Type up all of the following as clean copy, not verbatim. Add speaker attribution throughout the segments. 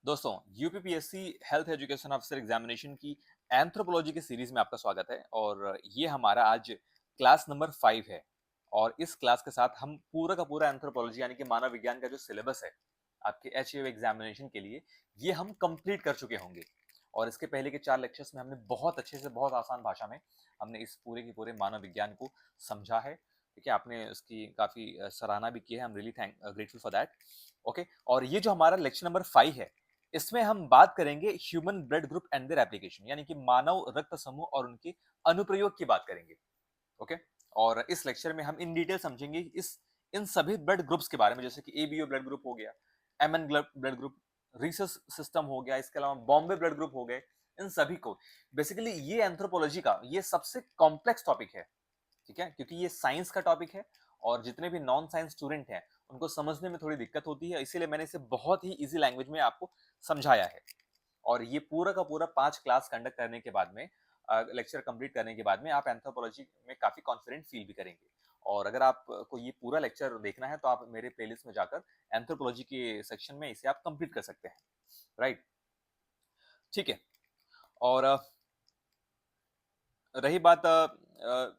Speaker 1: दोस्तों, UPPSC health education officer examination की anthropology की सीरीज में आपका स्वागत है और ये हमारा आज क्लास नंबर 5 है। और इस क्लास के साथ हम पूरा का पूरा एंथ्रोपोलॉजी यानी कि मानव विज्ञान का जो सिलेबस है आपके एचएयू एग्जामिनेशन के लिए, ये हम कंप्लीट कर चुके होंगे। और इसके पहले के 4 लेक्चर्स में हमने बहुत अच्छे से, बहुत आसान भाषा में हमने इस पूरे के पूरे मानव विज्ञान को समझा है। ठीक है, आपने उसकी काफी सराहना भी की है। I am really grateful for that. Okay, और ये जो हमारा लेक्चर नंबर 5 है, इसमें हम बात करेंगे human blood group and their application, यानी कि मानव रक्त समूह और उनके अनुप्रयोग की बात करेंगे। ओके, और इस लेक्चर में हम इन डिटेल समझेंगे इस इन सभी ब्लड ग्रुप्स के बारे में, जैसे कि एबीओ ब्लड ग्रुप हो गया, MN blood group, Rhesus system हो गया, इसके अलावा बॉम्बे ब्लड ग्रुप हो गए। इन सभी को बेसिकली ये एंथ्रोपोलॉजी का ये सबसे कॉम्प्लेक्स टॉपिक है। ठीक है, क्योंकि ये साइंस का टॉपिक है और जितने भी नॉन साइंस स्टूडेंट हैं उनको समझने में थोड़ी दिक्कत होती है, इसीलिए मैंने इसे बहुत ही इजी लैंग्वेज में आपको समझाया है। और ये पूरा का पूरा 5 क्लास कंडक्ट करने के बाद में, लेक्चर कंप्लीट करने के बाद में आप एंथ्रोपोलॉजी में काफी कॉन्फिडेंट फील भी करेंगे। और अगर आपको ये पूरा लेक्चर देखना है तो आप मेरे प्लेलिस्ट में जाकर एंथ्रोपोलॉजी के सेक्शन में इसे आप कंप्लीट कर सकते हैं। राइट, ठीक है। और रही बात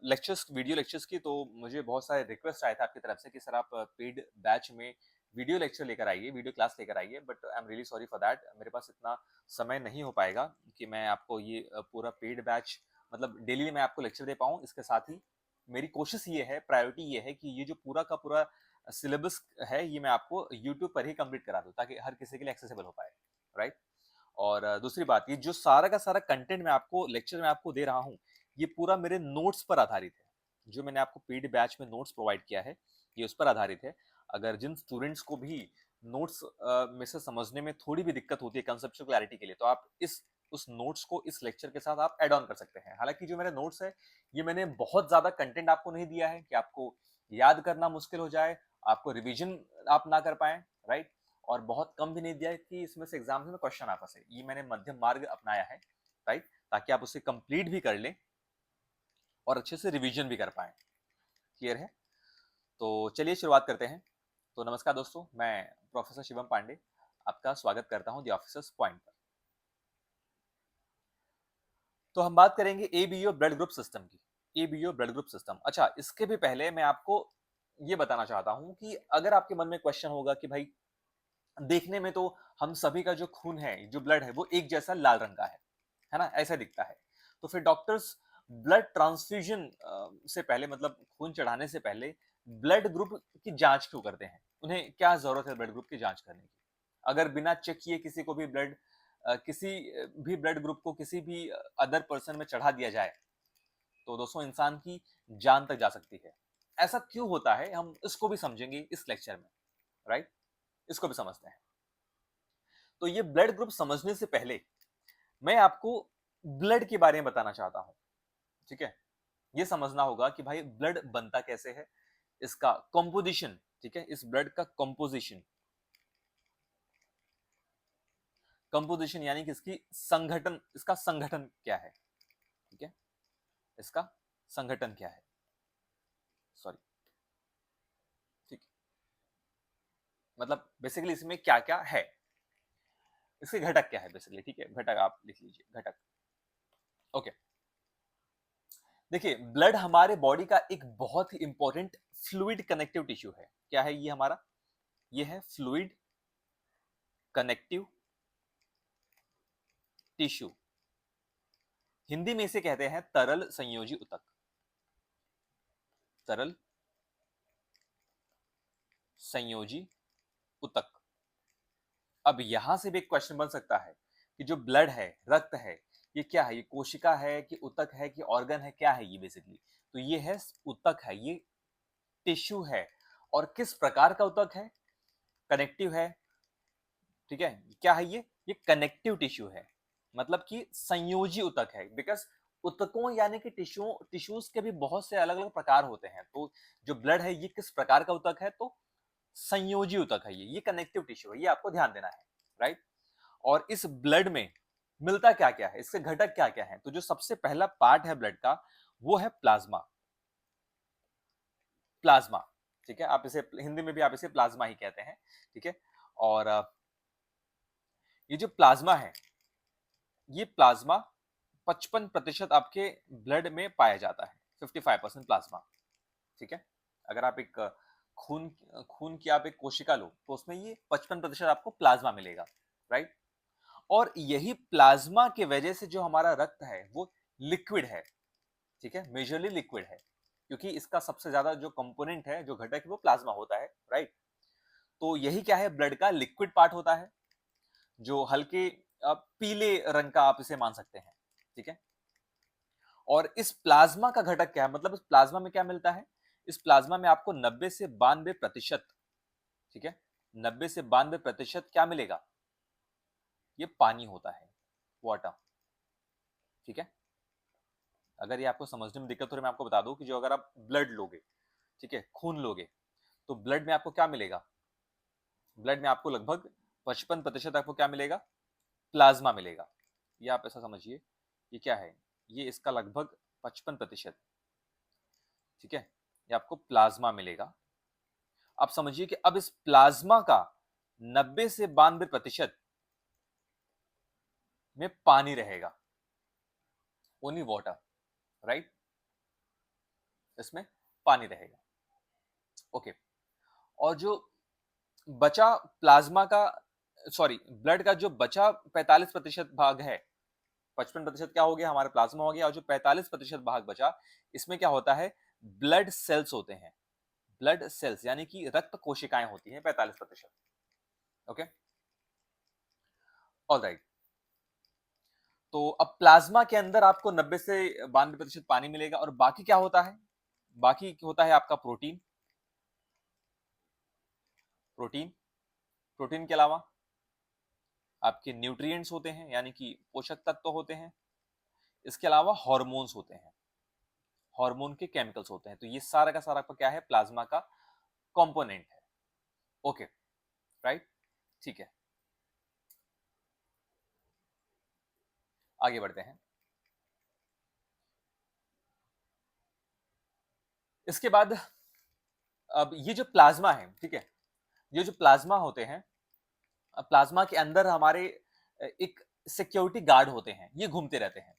Speaker 1: लेक्चर्स, वीडियो लेक्चर्स की, तो मुझे बहुत सारे रिक्वेस्ट आए थे आपकी तरफ से कि सर आप पेड बैच में वीडियो लेक्चर लेकर आइए, वीडियो क्लास लेकर आइए, but I am really sorry for that. मेरे पास इतना समय नहीं हो पाएगा कि मैं आपको ये पूरा पेड बैच, मतलब डेली मैं आपको लेक्चर दे पाऊँ। इसके साथ ही मेरी कोशिश ये है, प्रायोरिटी ये है कि ये जो पूरा का पूरा सिलेबस है ये मैं आपको यूट्यूब पर ही कंप्लीट करा दूँ, ताकि हर किसी के लिए एक्सेसिबल हो पाए। राइट, और दूसरी बात, ये जो सारा का सारा कंटेंट मैं आपको लेक्चर में आपको दे रहा हूँ, ये पूरा मेरे नोट्स पर आधारित है। जो मैंने आपको पेड बैच में नोट्स प्रोवाइड किया है, ये उस पर आधारित है। अगर जिन स्टूडेंट्स को भी नोट्स में से समझने में थोड़ी भी दिक्कत होती है कंसेप्चुअल क्लैरिटी के लिए, तो आप इस उस नोट्स को इस लेक्चर के साथ आप ऐड ऑन कर सकते हैं। हालांकि जो मेरे नोट्स है, ये मैंने बहुत ज्यादा कंटेंट आपको नहीं दिया है कि आपको याद करना मुश्किल हो जाए, आपको रिवीजन आप ना कर पाए। राइट, और बहुत कम भी नहीं दिया है कि इसमें से एग्जाम में क्वेश्चन आ फंसे। ये मैंने मध्यम मार्ग अपनाया है। राइट, ताकि आप उसे कंप्लीट भी कर लें और अच्छे से रिवीजन भी कर पाए। क्लियर है? तो चलिए शुरुआत करते हैं। तो नमस्कार दोस्तों, मैं प्रोफेसर शिवम पांडे आपका स्वागत करता हूं द ऑफिसर्स पॉइंट पर। तो हम बात करेंगे एबीओ ब्लड ग्रुप सिस्टम की। एबीओ ब्लड ग्रुप सिस्टम, अच्छा, इसके भी पहले मैं आपको ये बताना चाहता हूं कि अगर आपके मन में क्वेश्चन होगा कि भाई देखने में तो हम सभी का जो खून है, जो ब्लड है, वो एक जैसा लाल रंग का है ना, ऐसा दिखता है, तो फिर डॉक्टर्स ब्लड ट्रांसफ्यूजन से पहले, मतलब खून चढ़ाने से पहले ब्लड ग्रुप की जांच क्यों करते हैं? उन्हें क्या जरूरत है ब्लड ग्रुप की जांच करने की? अगर बिना चेक किए किसी को भी किसी भी ब्लड ग्रुप को किसी भी अदर पर्सन में चढ़ा दिया जाए, तो दोस्तों इंसान की जान तक जा सकती है। ऐसा क्यों होता है, हम इसको भी समझेंगे इस लेक्चर में। राइट, इसको भी समझते हैं। तो ये ब्लड ग्रुप समझने से पहले मैं आपको ब्लड के बारे में बताना चाहता हूं। ठीक है, ये समझना होगा कि भाई ब्लड बनता कैसे है, इसका कंपोजिशन। ठीक है, इस ब्लड का कंपोजिशन, कंपोजिशन यानी कि इसकी संगठन, इसका संगठन क्या है? ठीक है, इसका संगठन क्या है, सॉरी, ठीक है, मतलब बेसिकली इसमें क्या क्या है, इसके घटक क्या है बेसिकली। ठीक है, घटक आप लिख लीजिए, घटक। ओके, देखिए, ब्लड हमारे बॉडी का एक बहुत ही इंपॉर्टेंट फ्लूइड कनेक्टिव टिश्यू है। क्या है ये हमारा? ये है फ्लूइड कनेक्टिव टिश्यू। हिंदी में इसे कहते हैं तरल संयोजी ऊतक। तरल संयोजी ऊतक। अब यहां से भी एक क्वेश्चन बन सकता है कि जो ब्लड है, रक्त है, ये क्या है? ये कोशिका है कि ऊतक है कि ऑर्गन है, क्या है ये बेसिकली? तो ये है ऊतक है, ये टिश्यू है। और किस प्रकार का ऊतक है? कनेक्टिव है। ठीक है, क्या है ये कनेक्टिव टिश्यू है, मतलब कि संयोजी ऊतक है। बिकॉज ऊतकों यानी कि टिश्यूज के भी बहुत से अलग अलग प्रकार होते हैं। तो जो ब्लड है ये किस प्रकार का ऊतक है? तो संयोजी ऊतक है, ये कनेक्टिव टिश्यू है, ये आपको ध्यान देना है। राइट, और इस ब्लड में मिलता क्या क्या है, इसके घटक क्या क्या है? तो जो सबसे पहला पार्ट है ब्लड का, वो है प्लाज्मा। प्लाज्मा, ठीक है, आप इसे हिंदी में भी आप इसे प्लाज्मा ही कहते हैं। ठीक है, और ये जो प्लाज्मा है, ये प्लाज्मा 55% आपके ब्लड में पाया जाता है, 55% प्लाज्मा। ठीक है, अगर आप एक खून खून की आप एक कोशिका लो तो उसमें ये 55% आपको प्लाज्मा मिलेगा, राइट। और यही प्लाज्मा की वजह से जो हमारा रक्त है वो लिक्विड है, ठीक है, मेजरली लिक्विड है, क्योंकि इसका सबसे ज्यादा जो कंपोनेंट है, जो घटक है, वो प्लाज्मा होता है, राइट। तो यही क्या है, ब्लड का लिक्विड पार्ट होता है, जो हल्के पीले रंग का आप इसे मान सकते हैं, ठीक है। और इस प्लाज्मा का घटक क्या है, मतलब इस प्लाज्मा में क्या मिलता है, इस प्लाज्मा में आपको 90 से 92%, ठीक है, 90 से 92% क्या मिलेगा, ये पानी होता है, वाटर, ठीक है। अगर ये आपको समझने में दिक्कत हो रही है, मैं आपको बता दूं कि जो अगर आप ब्लड लोगे, ठीक है, खून लोगे, तो ब्लड में आपको क्या मिलेगा, ब्लड में आपको लगभग 55% आपको क्या मिलेगा, प्लाज्मा मिलेगा। ये आप ऐसा समझिए, ये क्या है, ये इसका लगभग 55%, ठीक है, ये आपको प्लाज्मा मिलेगा। आप समझिए कि अब इस प्लाज्मा का 90 से 92% में पानी रहेगा, ओनली वाटर, राइट, इसमें पानी रहेगा, ओके। और जो बचा प्लाज्मा का, सॉरी, ब्लड का जो बचा 45% भाग है, 55% क्या हो गया, हमारा प्लाज्मा हो गया, और जो 45% भाग बचा, इसमें क्या होता है, ब्लड सेल्स होते हैं, ब्लड सेल्स यानी कि रक्त कोशिकाएं होती हैं 45%, ओके, ऑलराइट। तो अब प्लाज्मा के अंदर आपको 90 से 92% पानी मिलेगा, और बाकी क्या होता है, बाकी होता है आपका प्रोटीन, प्रोटीन, प्रोटीन के अलावा आपके न्यूट्रिएंट्स होते हैं, यानी कि पोषक तत्व होते हैं, इसके अलावा हार्मोन्स होते हैं, हार्मोन के केमिकल्स होते हैं। तो ये सारा का सारा आपका क्या है, प्लाज्मा का कंपोनेंट है, ओके, राइट, ठीक है, आगे बढ़ते हैं। इसके बाद अब ये जो प्लाज्मा है, ठीक है, ये जो प्लाज्मा होते हैं, प्लाज्मा के अंदर हमारे एक सिक्योरिटी गार्ड होते हैं, ये घूमते रहते हैं,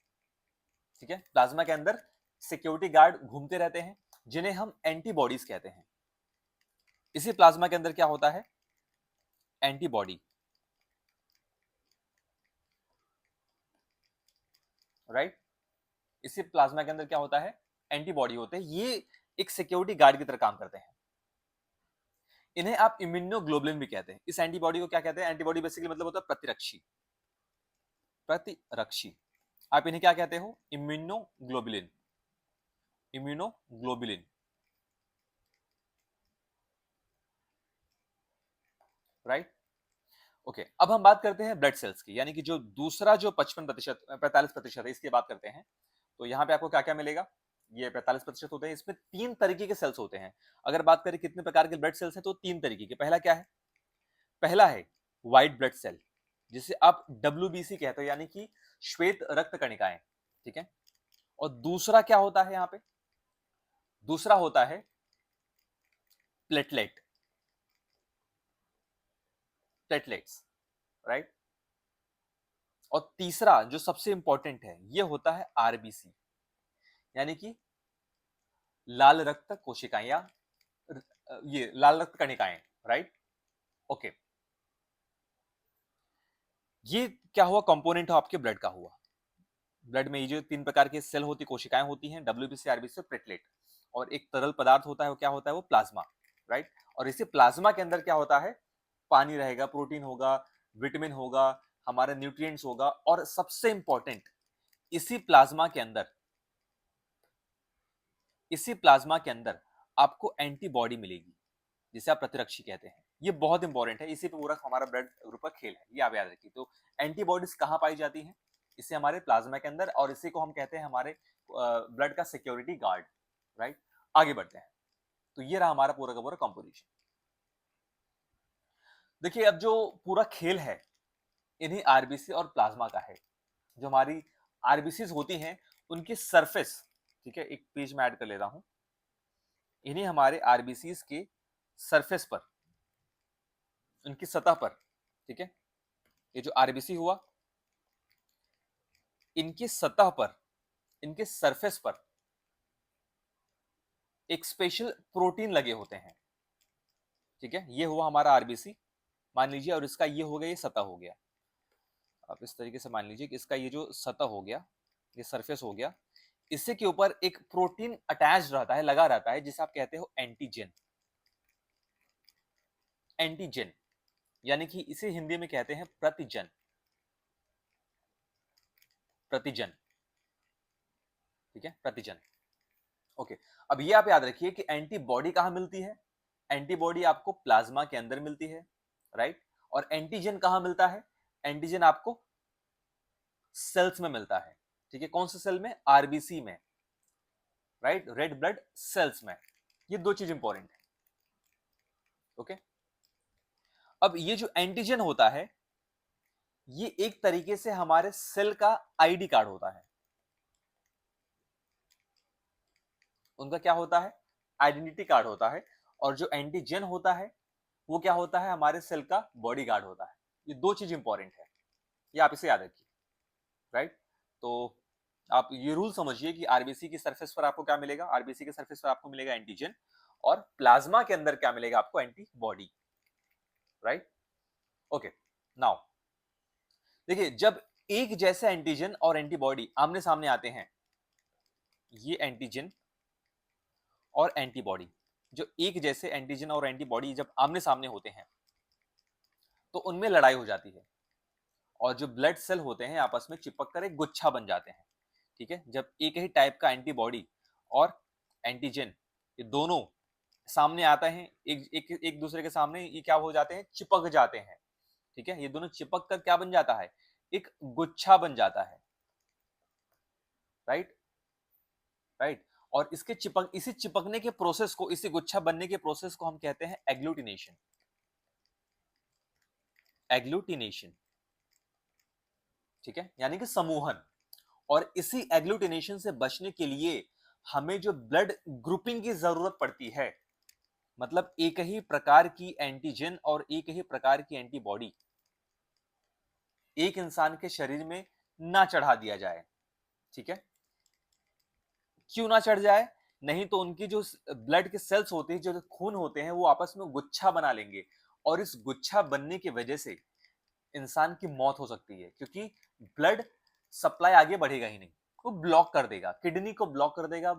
Speaker 1: ठीक है, प्लाज्मा के अंदर सिक्योरिटी गार्ड घूमते रहते हैं, जिन्हें हम एंटीबॉडीज कहते हैं। इसी प्लाज्मा के अंदर क्या होता है, एंटीबॉडी, राइट, इसी प्लाज्मा के अंदर क्या होता है, एंटीबॉडी होते हैं, ये एक सिक्योरिटी गार्ड की तरह काम करते हैं। इन्हें आप इम्यूनोग्लोबुलिन भी कहते हैं। इस एंटीबॉडी को क्या कहते हैं, एंटीबॉडी बेसिकली मतलब होता है प्रतिरक्षी, प्रतिरक्षी। आप इन्हें क्या कहते हो, इम्यूनोग्लोबुलिन, इम्यूनोग्लोबुलिन, राइट, ओके। अब हम बात करते हैं ब्लड सेल्स की, यानी कि जो दूसरा जो 55% 45% है, इसकी बात करते हैं। तो यहाँ पे आपको क्या क्या मिलेगा, ये 45% होते हैं, इसमें 3 तरीके के सेल्स होते हैं। अगर बात करें कितने प्रकार के ब्लड सेल्स हैं, तो 3 तरीके के। पहला क्या है, पहला है व्हाइट ब्लड सेल, जिसे आप WBC कहते हो, यानी कि श्वेत रक्त कणिकाएं, ठीक है। और दूसरा क्या होता है, यहाँ पे दूसरा होता है प्लेटलेट, प्लेटलेट्स, राइट। और तीसरा जो सबसे इंपॉर्टेंट है, ये होता है RBC, यानी कि लाल रक्त कोशिकाएं, या ये लाल रक्त कणिकाएं, राइट, ओके। ये क्या हुआ, कंपोनेंट हो आपके ब्लड का हुआ। ब्लड में ये जो 3 प्रकार के सेल होती, कोशिकाएं होती हैं, WBC, RBC और प्लेटलेट। और एक तरल पदार्थ होता है, वो क्या होता है, वो प्लाज्मा, राइट। और इसी प्लाज्मा के अंदर क्या होता है, पानी रहेगा, प्रोटीन होगा, विटामिन होगा, हमारे न्यूट्रिएंट्स होगा, और सबसे इंपॉर्टेंट, इसी प्लाज्मा के अंदर, इसी प्लाज्मा के अंदर आपको एंटीबॉडी मिलेगी, जिसे आप प्रतिरक्षी कहते हैं। ये बहुत इंपॉर्टेंट है, इसी पे पूरा हमारा ब्लड ग्रुप का खेल है, ये आप याद रखिए। तो एंटीबॉडीज कहाँ पाई जाती हैं, इसे हमारे प्लाज्मा के अंदर, और इसी को हम कहते हैं हमारे ब्लड का सिक्योरिटी गार्ड, राइट। आगे बढ़ते हैं। तो ये रहा हमारा पूरा का पूरा कंपोजिशन। देखिए, अब जो पूरा खेल है, इन्हीं आरबीसी और प्लाज्मा का है। जो हमारी आरबीसी होती हैं, उनकी सरफेस, ठीक है, एक पेज में ऐड कर ले रहा हूं, इन्हीं हमारे आरबीसी के सरफेस पर, उनकी सतह पर, ठीक है, ये जो आरबीसी हुआ, इनकी सतह पर, इनके सरफेस पर एक स्पेशल प्रोटीन लगे होते हैं। ठीक है, ये हुआ हमारा आरबीसी मान लीजिए, और इसका ये हो गया, ये सतह हो गया। आप इस तरीके से मान लीजिए कि इसका ये जो सतह हो गया, ये सरफेस हो गया, इससे के ऊपर एक प्रोटीन अटैच रहता है, लगा रहता है, जिसे आप कहते हो एंटीजन। एंटीजन यानी कि इसे हिंदी में कहते हैं प्रतिजन। प्रतिजन, ठीक है, प्रतिजन। ओके, अब ये आप याद रखिए कि एंटीबॉडी कहां मिलती है? एंटीबॉडी आपको प्लाज्मा के अंदर मिलती है, राइट। और एंटीजन कहां मिलता है? एंटीजन आपको सेल्स में मिलता है। ठीक है, कौन से सेल में? आरबीसी में, राइट, रेड ब्लड सेल्स में। ये दो चीज इंपॉर्टेंट है। ओके, अब ये जो एंटीजन होता है, ये एक तरीके से हमारे सेल का आईडी कार्ड होता है। उनका क्या होता है? आइडेंटिटी कार्ड होता है। और जो एंटीजन होता है वो क्या होता है? हमारे सेल का बॉडी गार्ड होता है। ये दो चीज इंपॉर्टेंट है, ये आप इसे याद रखिए, राइट। तो आप ये रूल समझिए कि आरबीसी की सरफेस पर आपको क्या मिलेगा? आरबीसी के सरफेस पर आपको मिलेगा एंटीजन, और प्लाज्मा के अंदर क्या मिलेगा आपको? Antibody, right. ओके, नाउ देखिए, जब एक जैसे एंटीजन और एंटीबॉडी आमने सामने आते हैं, ये एंटीजन और एंटीबॉडी, जो एक जैसे एंटीजन और एंटीबॉडी जब आमने सामने होते हैं तो उनमें लड़ाई हो जाती है, और जो ब्लड सेल होते हैं आपस में चिपक कर एक गुच्छा बन जाते हैं। ठीक है, जब एक ही टाइप का एंटीबॉडी और एंटीजन ये दोनों सामने आता है, एक दूसरे के सामने, ये क्या हो जाते हैं? चिपक जाते हैं। ठीक है, ये दोनों चिपक कर क्या बन जाता है? एक गुच्छा बन जाता है, राइट, राइट। और इसके इसी चिपकने के प्रोसेस को, इसी गुच्छा बनने के प्रोसेस को हम कहते हैं एग्लूटिनेशन। एग्लूटिनेशन, ठीक है, यानी कि समूहन। और इसी एग्लूटिनेशन से बचने के लिए हमें जो ब्लड ग्रुपिंग की जरूरत पड़ती है, मतलब एक ही प्रकार की एंटीजन और एक ही प्रकार की एंटीबॉडी एक इंसान के शरीर में ना चढ़ा दिया जाए। ठीक है, क्यों ना चढ़ जाए? नहीं तो उनकी जो ब्लड के सेल्स होते हैं, जो खून होते हैं, वो आपस में गुच्छा बना लेंगे, और इस गुच्छा बनने की वजह से इंसान की मौत हो सकती है, क्योंकि ब्लड सप्लाई आगे बढ़ेगा ही नहीं, वो ब्लॉक कर देगा, किडनी को ब्लॉक कर देगा,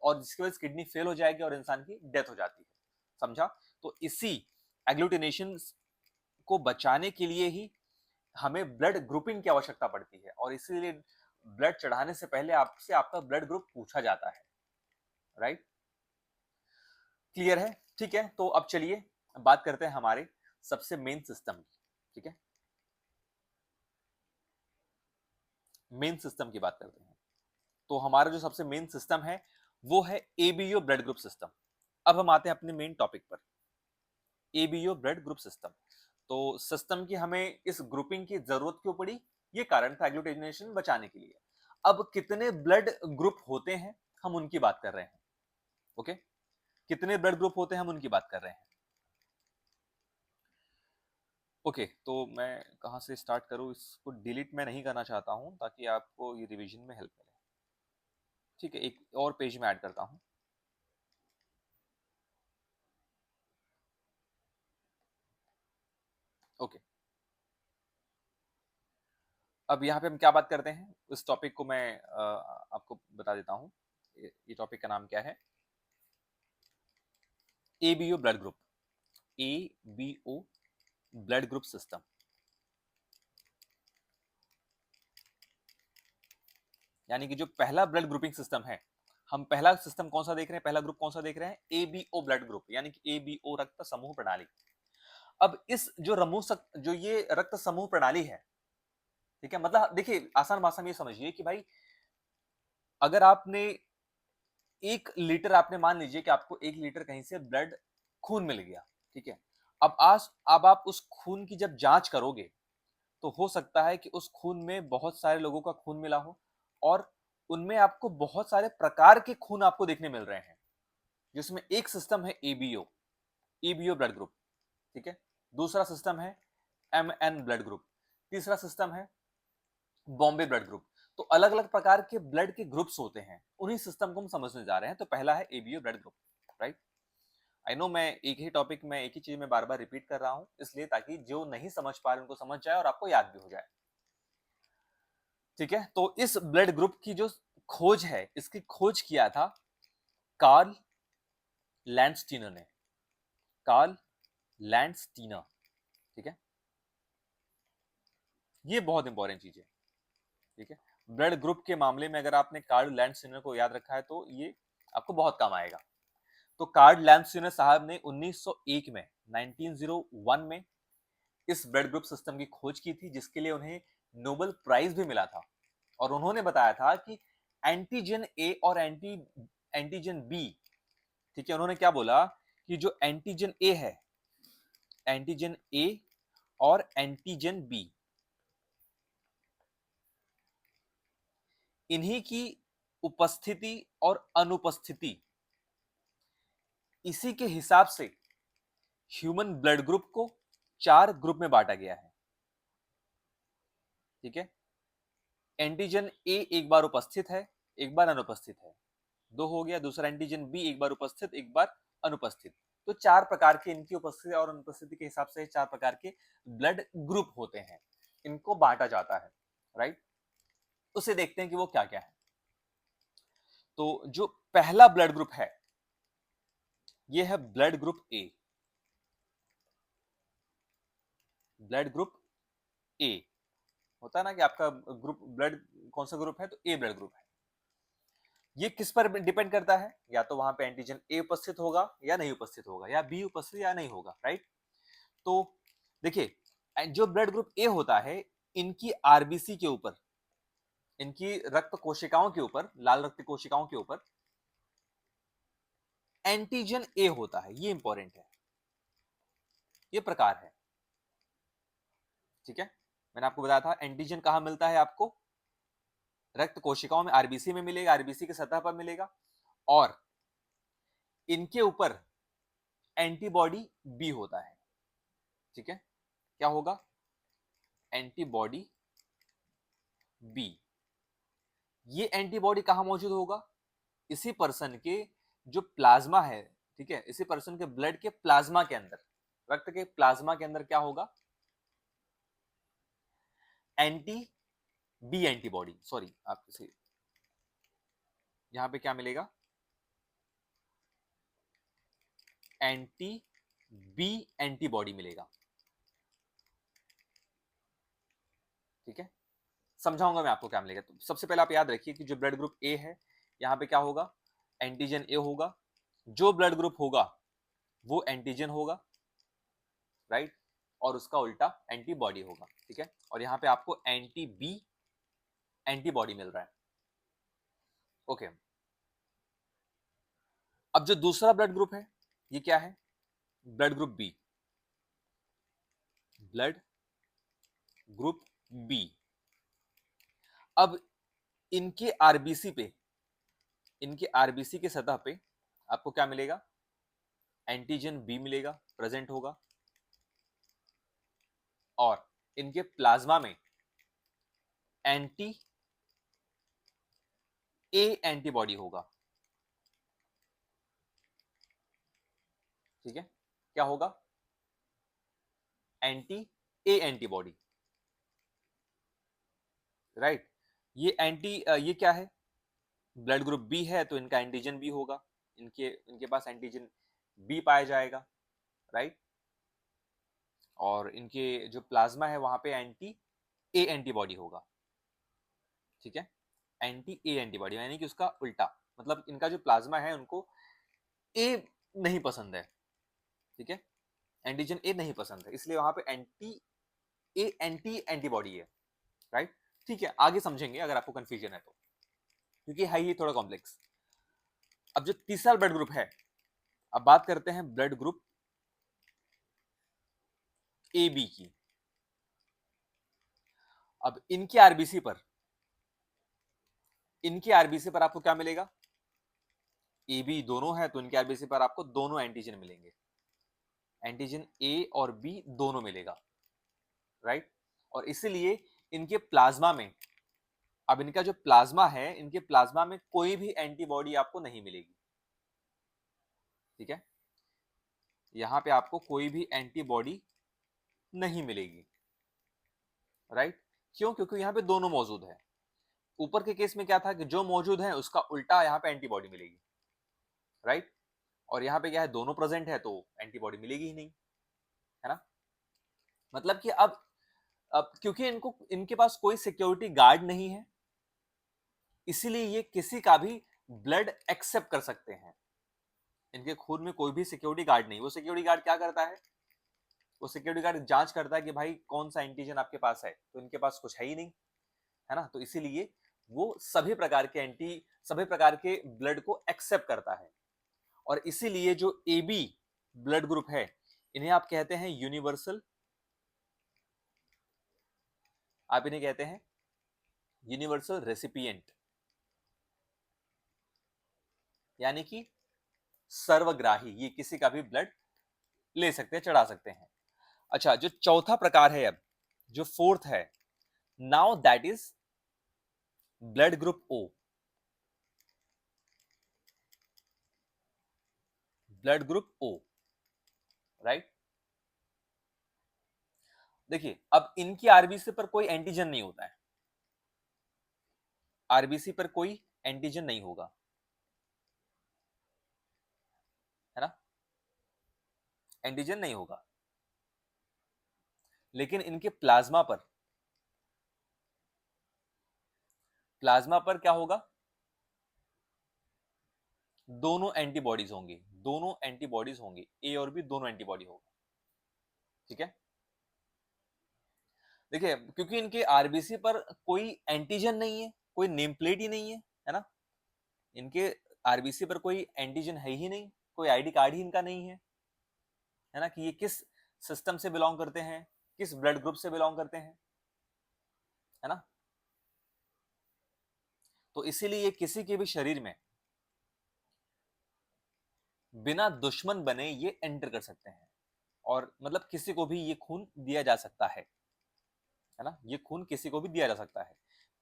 Speaker 1: और जिसकी वजह से किडनी फेल हो जाएगी और इंसान की डेथ हो जाती है। समझा? तो इसी एग्लूटिनेशन को बचाने के लिए ही हमें ब्लड ग्रुपिंग की आवश्यकता पड़ती है, और इसीलिए ब्लड चढ़ाने से पहले आपसे आपका ब्लड ग्रुप पूछा जाता है, राइट। क्लियर है? ठीक है, तो अब चलिए बात करते हैं हमारे सबसे मेन सिस्टम की। ठीक है, मेन सिस्टम की बात करते हैं। तो हमारा जो सबसे मेन सिस्टम है वो है एबीओ ब्लड ग्रुप सिस्टम। अब हम आते हैं अपने मेन टॉपिक पर, एबीओ ब्लड ग्रुप सिस्टम। तो सिस्टम की हमें इस ग्रुपिंग की जरूरत क्यों पड़ी? ये कारण था एग्लूटिनेशन बचाने के लिए। अब कितने ब्लड ग्रुप होते हैं हम उनकी बात कर रहे हैं। ओके, कितने ब्लड ग्रुप होते हैं हम उनकी बात कर रहे हैं। ओके, तो मैं कहां से स्टार्ट करूं? इसको डिलीट मैं नहीं करना चाहता हूं ताकि आपको ये रिवीजन में हेल्प मिले। ठीक है, एक और पेज में ऐड करता हूं। ओके, अब यहाँ पे हम क्या बात करते हैं, उस टॉपिक को मैं आपको बता देता हूँ। ये टॉपिक का नाम क्या है? ABO blood group. ABO blood group system. यानी कि जो पहला ब्लड ग्रुपिंग सिस्टम है, हम पहला सिस्टम कौन सा देख रहे हैं, पहला ग्रुप कौन सा देख रहे हैं? एबीओ ब्लड ग्रुप, यानी कि एबीओ रक्त समूह प्रणाली। अब इस जो ये रक्त समूह प्रणाली है, ठीक है, मतलब देखिए आसान भाषा में ये समझिए कि भाई, अगर आपने 1 लीटर, आपने मान लीजिए कि आपको 1 लीटर कहीं से ब्लड खून मिल गया, ठीक है। अब आप उस खून की जब जांच करोगे तो हो सकता है कि उस खून में बहुत सारे लोगों का खून मिला हो, और उनमें आपको बहुत सारे प्रकार के खून आपको देखने मिल रहे हैं, जिसमें एक सिस्टम है एबीओ, एबीओ ब्लड ग्रुप, ठीक है। दूसरा सिस्टम है MN ब्लड ग्रुप। तीसरा सिस्टम है बॉम्बे ब्लड ग्रुप। तो अलग अलग प्रकार के ब्लड के ग्रुप्स होते हैं, उन्हीं सिस्टम को हम समझने जा रहे हैं। तो पहला है ABO blood group, right. I know मैं एक ही टॉपिक में एक ही चीज में बार बार रिपीट कर रहा हूं, इसलिए ताकि जो नहीं समझ पा रहे उनको समझ जाए और आपको याद भी हो जाए, ठीक है। तो इस ब्लड ग्रुप की जो खोज है, इसकी खोज किया था कार्ल लैंडस्टीनर ने, कार्ल लैंडस्टीनर, ठीक है। ये बहुत इंपॉर्टेंट चीज है, ठीक है। ब्लड ग्रुप के मामले में अगर आपने कार्ल लैंडस्टीनर को याद रखा है तो ये आपको बहुत काम आएगा। तो कार्ल लैंडस्टीनर साहब ने 1901 में 1901 में इस ब्लड ग्रुप सिस्टम की खोज की थी, जिसके लिए उन्हें नोबेल प्राइज भी मिला था। और उन्होंने बताया था कि एंटीजन ए और एंटीजन बी, ठीक है, उन्होंने क्या बोला कि जो एंटीजन ए है, एंटीजन ए और एंटीजन बी, इन्हीं की उपस्थिति और अनुपस्थिति, इसी के हिसाब से ह्यूमन ब्लड ग्रुप को 4 ग्रुप में बांटा गया है, ठीक है। एंटीजन ए एक बार उपस्थित है, एक बार अनुपस्थित है, 2 हो गया। दूसरा एंटीजन बी एक बार उपस्थित, एक बार अनुपस्थित। तो 4 प्रकार के इनकी उपस्थिति और अनुपस्थिति के हिसाब से 4 प्रकार के ब्लड ग्रुप होते हैं, इनको बांटा जाता है, राइट। उसे देखते हैं कि वो क्या क्या है। तो जो पहला ब्लड ग्रुप है, ये है blood group A, blood group A. होता है ना कि आपका ग्रुप ब्लड कौन सा ग्रुप है, तो ए ब्लड ग्रुप है। ये किस पर डिपेंड करता है, या तो वहां पे एंटीजन ए उपस्थित होगा या नहीं उपस्थित होगा, या बी उपस्थित या नहीं होगा, राइट। तो देखिए, जो ब्लड ग्रुप ए होता है, इनकी आरबीसी के ऊपर, इनकी रक्त कोशिकाओं के ऊपर, लाल रक्त कोशिकाओं के ऊपर एंटीजन ए होता है। ये इंपॉर्टेंट है, ये प्रकार है, ठीक है। मैंने आपको बताया था एंटीजन कहां मिलता है आपको, रक्त कोशिकाओं में, आरबीसी में मिलेगा, आरबीसी की सतह पर मिलेगा। और इनके ऊपर एंटीबॉडी बी होता है, ठीक है। क्या होगा, एंटीबॉडी बी। ये एंटीबॉडी कहां मौजूद होगा, इसी पर्सन के जो प्लाज्मा है, ठीक है, इसी पर्सन के ब्लड के प्लाज्मा के अंदर, रक्त के प्लाज्मा के अंदर क्या होगा, एंटी बी एंटीबॉडी, सॉरी आप इसे यहां पे क्या मिलेगा, एंटी बी एंटीबॉडी मिलेगा, ठीक है। समझाऊंगा मैं आपको क्या मिलेगा। तो सबसे पहले आप याद रखिए कि जो ब्लड ग्रुप ए है, यहां पे क्या होगा, एंटीजन ए होगा। जो ब्लड ग्रुप होगा वो एंटीजन होगा, राइट, और उसका उल्टा एंटीबॉडी होगा, ठीक है। और यहाँ पे आपको एंटी बी एंटीबॉडी मिल रहा है, ओके। अब जो दूसरा ब्लड ग्रुप है, ये क्या है, blood group B, blood group B. अब इनके आरबीसी पे, इनके आरबीसी के सतह पे आपको क्या मिलेगा, एंटीजन बी मिलेगा, प्रेजेंट होगा। और इनके प्लाज्मा में एंटी ए एंटीबॉडी होगा, ठीक है। क्या होगा, एंटी ए एंटीबॉडी, राइट। ये क्या है, ब्लड ग्रुप बी है तो इनका एंटीजन बी होगा, इनके इनके पास एंटीजन बी पाया जाएगा, राइट। और इनके जो प्लाज्मा है वहां पे एंटी ए एंटीबॉडी होगा, ठीक है। एंटी ए एंटीबॉडी यानी कि उसका उल्टा, मतलब इनका जो प्लाज्मा है उनको ए नहीं पसंद है, ठीक है। एंटीजन ए नहीं पसंद है, इसलिए वहां पे एंटी एंटीबॉडी है, राइट। ठीक है, आगे समझेंगे अगर आपको कंफ्यूजन है तो, क्योंकि है ही थोड़ा कॉम्प्लेक्स। अब जो तीसरा ब्लड ग्रुप है, अब बात करते हैं ब्लड ग्रुप ए बी की। अब इनकी आरबीसी पर आपको क्या मिलेगा, ए बी दोनों है तो इनके आरबीसी पर आपको दोनों एंटीजन मिलेंगे, एंटीजन ए और बी दोनों मिलेगा, राइट। और इसीलिए इनके प्लाज्मा में, अब इनका जो प्लाज्मा है, इनके प्लाज्मा में कोई भी एंटीबॉडी आपको नहीं मिलेगी, ठीक है, यहां पे आपको कोई भी एंटीबॉडी नहीं मिलेगी, राइट। क्यों? क्योंकि यहां पे दोनों मौजूद है। ऊपर के केस में क्या था कि जो मौजूद है उसका उल्टा यहाँ पे एंटीबॉडी मिलेगी, राइट। और यहाँ पे क्या है, दोनों प्रेजेंट है तो एंटीबॉडी मिलेगी ही नहीं, है ना। मतलब कि अब क्योंकि इनको, इनके पास कोई सिक्योरिटी गार्ड नहीं है, इसीलिए ये किसी का भी ब्लड एक्सेप्ट कर सकते हैं। इनके खून में कोई भी सिक्योरिटी गार्ड नहीं। वो सिक्योरिटी गार्ड क्या करता है, वो सिक्योरिटी गार्ड जांच करता है कि भाई कौन सा एंटीजन आपके पास है, तो इनके पास कुछ है ही नहीं, है ना। तो इसीलिए वो सभी प्रकार के ब्लड को एक्सेप्ट करता है। और इसीलिए जो ए बी ब्लड ग्रुप है, इन्हें आप कहते हैं यूनिवर्सल, आप इन्हें कहते हैं यूनिवर्सल रेसिपिएंट, यानी कि सर्वग्राही, ये किसी का भी ब्लड ले सकते हैं, चढ़ा सकते हैं। अच्छा, जो चौथा प्रकार है, अब जो फोर्थ है, now that is blood group O, blood group O, right. देखिए, अब इनकी आरबीसी पर कोई एंटीजन नहीं होता है, आरबीसी पर कोई एंटीजन नहीं होगा, है ना, एंटीजन नहीं होगा। लेकिन इनके प्लाज्मा पर क्या होगा, दोनों एंटीबॉडीज होंगी, दोनों एंटीबॉडीज होंगी, ए और बी दोनों एंटीबॉडी होगा, ठीक है। देखिए, क्योंकि इनके आरबीसी पर कोई एंटीजन नहीं है, कोई नेम प्लेट ही नहीं है ना, इनके आरबीसी पर कोई एंटीजन है ही नहीं, कोई आईडी कार्ड ही इनका नहीं है ना, कि ये किस सिस्टम से बिलोंग करते हैं, किस ब्लड ग्रुप से बिलोंग करते हैं, है ना। तो इसीलिए किसी के भी शरीर में बिना दुश्मन बने ये एंटर कर सकते हैं, और मतलब किसी को भी ये खून दिया जा सकता है ना, ये खून किसी को भी दिया जा सकता है।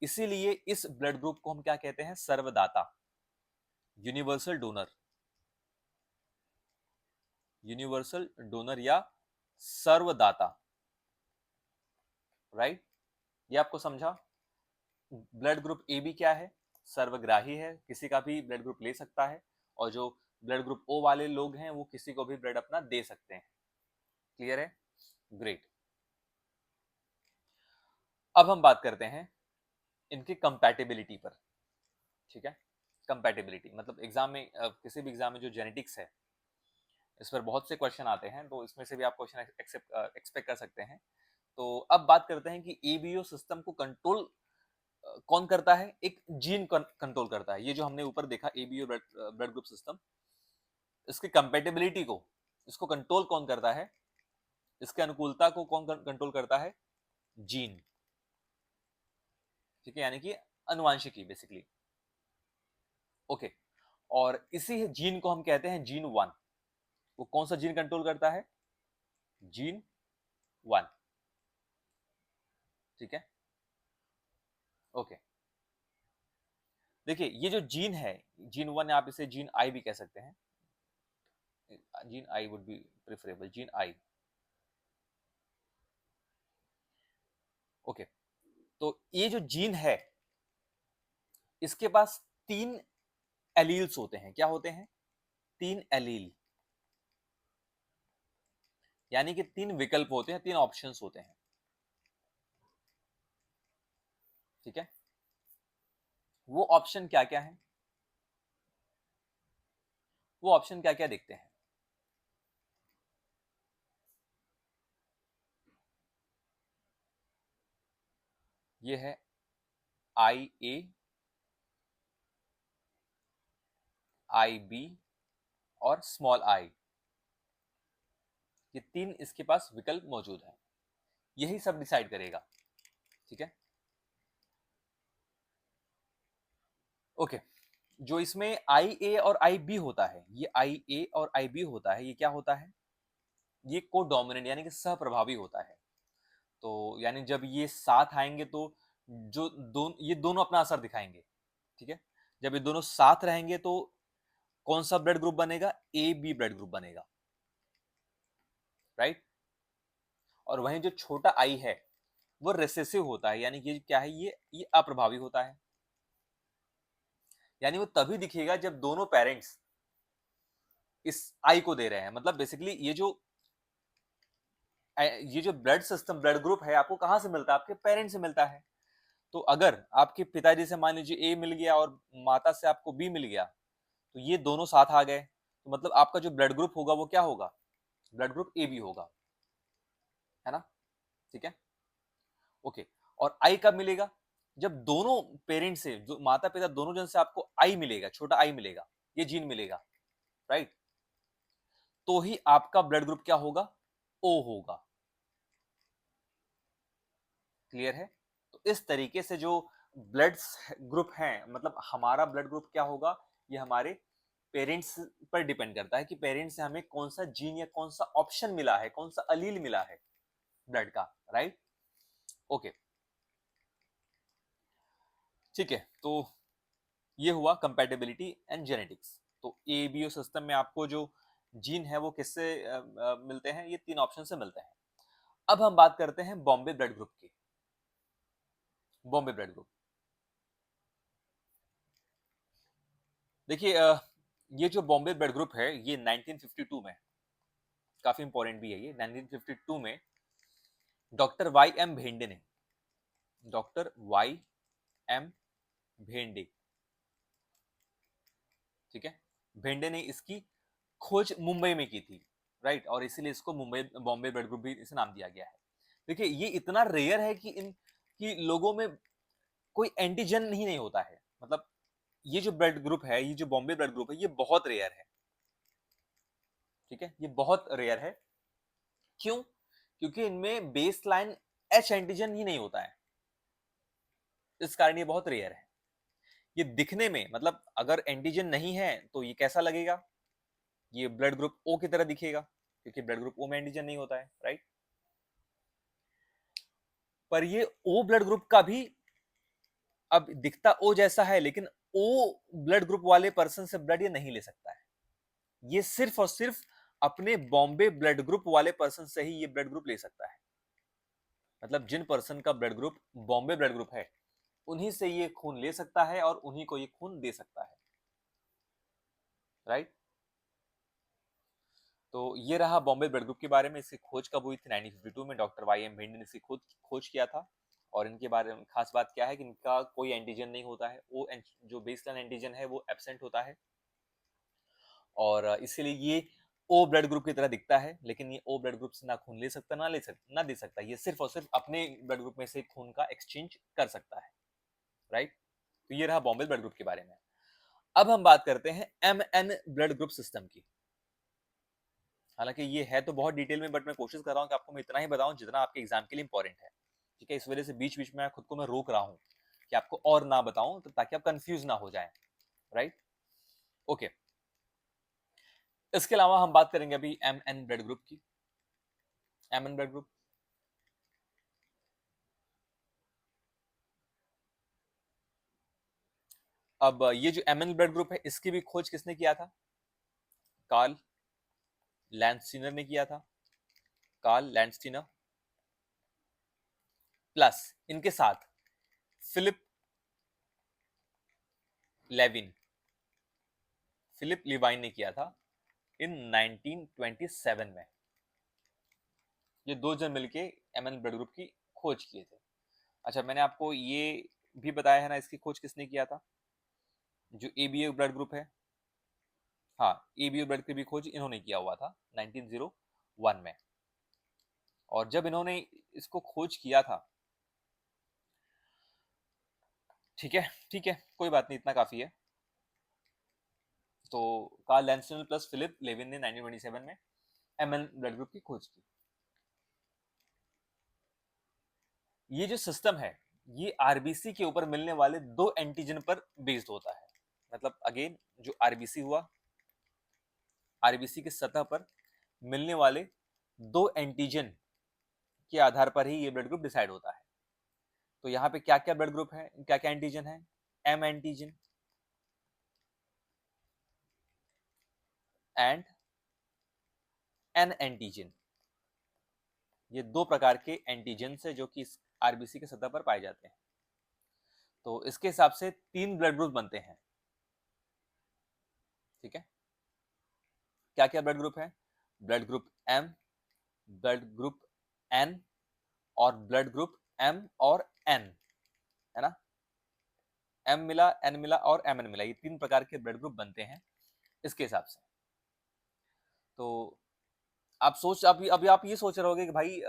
Speaker 1: इसीलिए इस ब्लड ग्रुप को हम क्या कहते हैं, सर्वदाता, यूनिवर्सल डोनर, यूनिवर्सल डोनर या सर्वदाता, राइट। ये आपको समझा। ब्लड ग्रुप ए बी क्या है, सर्वग्राही है, किसी का भी ब्लड ग्रुप ले सकता है, और जो ब्लड ग्रुप ओ वाले लोग हैं वो किसी को भी ब्लड अपना दे सकते हैं। क्लियर है, ग्रेट। अब हम बात करते हैं इनकी कंपैटिबिलिटी पर, ठीक है। कंपैटिबिलिटी मतलब एग्जाम में, किसी भी एग्जाम में जो जेनेटिक्स है, इस पर बहुत से क्वेश्चन आते हैं, तो इसमें से भी आप क्वेश्चन एक्सपेक्ट कर सकते हैं। तो अब बात करते हैं कि एबीओ सिस्टम को कंट्रोल कौन करता है, एक जीन कंट्रोल करता है। ये जो हमने ऊपर देखा एबीओ ब्लड ग्रुप सिस्टम, इसकी कंपेटिबिलिटी को, इसको कंट्रोल कौन करता है, इसके अनुकूलता को कौन कंट्रोल करता है, जीन, ठीक है, यानी कि अनुवांशिकी बेसिकली, ओके। और इसी जीन को हम कहते हैं जीन 1। वो कौन सा जीन कंट्रोल करता है, जीन 1, ठीक है, ओके। देखिए, ये जो जीन है, जीन 1, आप इसे जीन आई भी कह सकते हैं, gene I would be preferable, gene I, okay. तो ये जो जीन है, इसके पास 3 एलील्स होते हैं। क्या होते हैं, 3 एलील, यानी कि 3 विकल्प होते हैं, 3 ऑप्शंस होते हैं, ठीक है। वो ऑप्शन क्या क्या है, वो ऑप्शन क्या क्या देखते हैं। ये है आई ए, आई बी और स्मॉल आई, ये 3 इसके पास विकल्प मौजूद हैं। यही सब डिसाइड करेगा, ठीक है, ओके। जो इसमें आई ए और आई बी होता है, ये आई ए और आई बी होता है, ये क्या होता है, ये को डोमिनेंट यानी कि सहप्रभावी होता है। तो यानी जब ये साथ आएंगे तो ये दोनों अपना असर दिखाएंगे, ठीक है। जब ये दोनों साथ रहेंगे तो कौन सा ब्लड ग्रुप बनेगा? ए बी ब्लड ग्रुप बनेगा, राइट। और वहीं जो छोटा आई है वो रिसेसिव होता है, यानी ये क्या है, ये अप्रभावी होता है। यानी वो तभी दिखेगा जब दोनों पेरेंट्स इस आई को दे रहे हैं। मतलब बेसिकली ये जो ब्लड सिस्टम ब्लड ग्रुप है आपको कहां से मिलता है? आपके पेरेंट्स से मिलता है। तो अगर आपके पिताजी से मान लीजिए ए मिल गया और माता से आपको बी मिल गया, तो ये दोनों साथ आ गए, तो मतलब आपका जो ब्लड ग्रुप होगा वो क्या होगा? ब्लड ग्रुप ए बी होगा, है ना, ठीक है, ओके। और आई कब मिलेगा? जब दोनों पेरेंट्स से, जो माता पिता दोनों जन से आपको आई मिलेगा, छोटा आई मिलेगा, ये जीन मिलेगा, राइट। तो ही आपका ब्लड ग्रुप क्या होगा? ओ होगा। क्लियर है? तो इस तरीके से जो ब्लड ग्रुप हैं, मतलब हमारा ब्लड ग्रुप क्या होगा, ये हमारे पेरेंट्स पर डिपेंड करता है कि पेरेंट्स से हमें कौन सा जीन या कौन सा ऑप्शन मिला है, कौन सा अलील मिला है ब्लड का, राइट, ओके, ठीक है। तो ये हुआ कंपैटिबिलिटी एंड जेनेटिक्स। तो एबीओ सिस्टम में आपको जो जीन है वो किससे मिलते हैं? ये तीन ऑप्शन से मिलते हैं। अब हम बात करते हैं बॉम्बे ब्लड ग्रुप की। बॉम्बे ब्लड ग्रुप, देखिए ये जो बॉम्बे ब्लड ग्रुप है ये 1952 में, काफी इंपॉर्टेंट भी है ये, 1952 में डॉक्टर वाई एम भेंडे ने, डॉक्टर वाई एम भेंडे, ठीक है, भेंडे ने इसकी खोज मुंबई में की थी, राइट, और इसीलिए इसको मुंबई बॉम्बे ब्लड ग्रुप भी इसे नाम दिया गया है। देखिए ये इतना रेयर है कि इन कि लोगों में कोई एंटीजन ही नहीं होता है। मतलब ये जो ब्लड ग्रुप है, ये जो बॉम्बे ब्लड ग्रुप है, ये बहुत रेयर है, ठीक है, ये बहुत रेयर है। क्यों? क्योंकि इनमें बेस लाइन एच एंटीजन ही नहीं होता है, इस कारण ये बहुत रेयर है। ये दिखने में, मतलब अगर एंटीजन नहीं है तो ये कैसा लगेगा? ये ब्लड ग्रुप ओ की तरह दिखेगा, क्योंकि ब्लड ग्रुप ओ में एंटीजन नहीं होता है, राइट। पर ये ओ ब्लड ग्रुप का भी अब दिखता ओ जैसा है, लेकिन ओ ब्लड ग्रुप वाले पर्सन से ब्लड ये नहीं ले सकता है। ये सिर्फ और सिर्फ अपने बॉम्बे ब्लड ग्रुप वाले पर्सन से ही ये ब्लड ग्रुप ले सकता है। मतलब जिन पर्सन का blood group Bombay blood group है, उन्हीं से ये खून ले सकता है और उन्हीं को ये खून दे सकता है, राइट। तो ये रहा बॉम्बे ब्लड ग्रुप के बारे में। इसकी खोज कब हुई थी? 1952 में डॉक्टर वाई एम भेंडे ने इसकी खोज किया था। और इनके बारे में खास बात क्या है कि इनका कोई एंटीजन नहीं होता है, वो जो बेसलाइन एंटीजन है वो एब्सेंट होता है, और इसीलिए ये ओ ब्लड ग्रुप की तरह दिखता है, लेकिन ये ओ ब्लड ग्रुप से ना खून ले सकता, ना दे सकता। ये सिर्फ और सिर्फ अपने ब्लड ग्रुप में से खून का एक्सचेंज कर सकता है, राइट। तो ये रहा बॉम्बे ब्लड ग्रुप के बारे में। अब हम बात करते हैं M N blood group system की। हालांकि ये है तो बहुत डिटेल में, बट मैं कोशिश कर रहा हूँ कि आपको मैं इतना ही बताऊं जितना आपके एग्जाम के लिए इंपॉर्टेंट है, ठीक है। इस वजह से बीच बीच में खुद को मैं रोक रहा हूँ कि आपको और ना बताऊं, तो ताकि आप कंफ्यूज ना हो जाए, राइट, ओके। इसके अलावा हम बात करेंगे अभी एम एन ब्लड ग्रुप की। एम एन ब्लड ग्रुप, अब ये जो एम एन ब्लड ग्रुप है इसकी भी खोज किसने किया था? कार्ल लैंडस्टीनर ने किया था। कार्ल लैंडस्टीनर प्लस इनके साथ फिलिप लेविन, फिलिप लिवाइन ने किया था इन 1927 में। ये दो जन मिलके एम एन ब्लड ग्रुप की खोज किए थे। अच्छा, मैंने आपको ये भी बताया है ना इसकी खोज किसने किया था? जो एबीए ब्लड ग्रुप है, हाँ, एबीए ब्लड की भी खोज इन्होंने किया हुआ था 1901 में। और जब इन्होंने इसको खोज किया था, ठीक है, ठीक है, कोई बात नहीं, इतना काफी है। तो Karl Landsteiner plus Philip Levine ने 1927 में एमएन ब्लड ग्रुप की खोज की। ये जो सिस्टम है ये आरबीसी के ऊपर मिलने वाले दो एंटीजन पर बेस्ड होता है। मतलब अगेन जो आरबीसी हुआ, आरबीसी की सतह पर मिलने वाले दो एंटीजन के आधार पर ही ये ब्लड ग्रुप डिसाइड होता है। तो यहाँ पे क्या क्या ब्लड ग्रुप है, क्या क्या एंटीजन है? M antigen and N antigen, ये दो प्रकार के एंटीजन है जो कि आरबीसी के सतह पर पाए जाते हैं। तो इसके हिसाब से 3 ब्लड ग्रुप बनते हैं। ठीक है, क्या क्या ब्लड ग्रुप है? Blood group M, blood group N और ब्लड ग्रुप एम और एन, है ना? एम मिला, एन मिला और एम एन मिला, ये 3 प्रकार के ब्लड ग्रुप बनते हैं इसके हिसाब से। तो आप सोच, अभी आप ये सोच रहे होगे कि भाई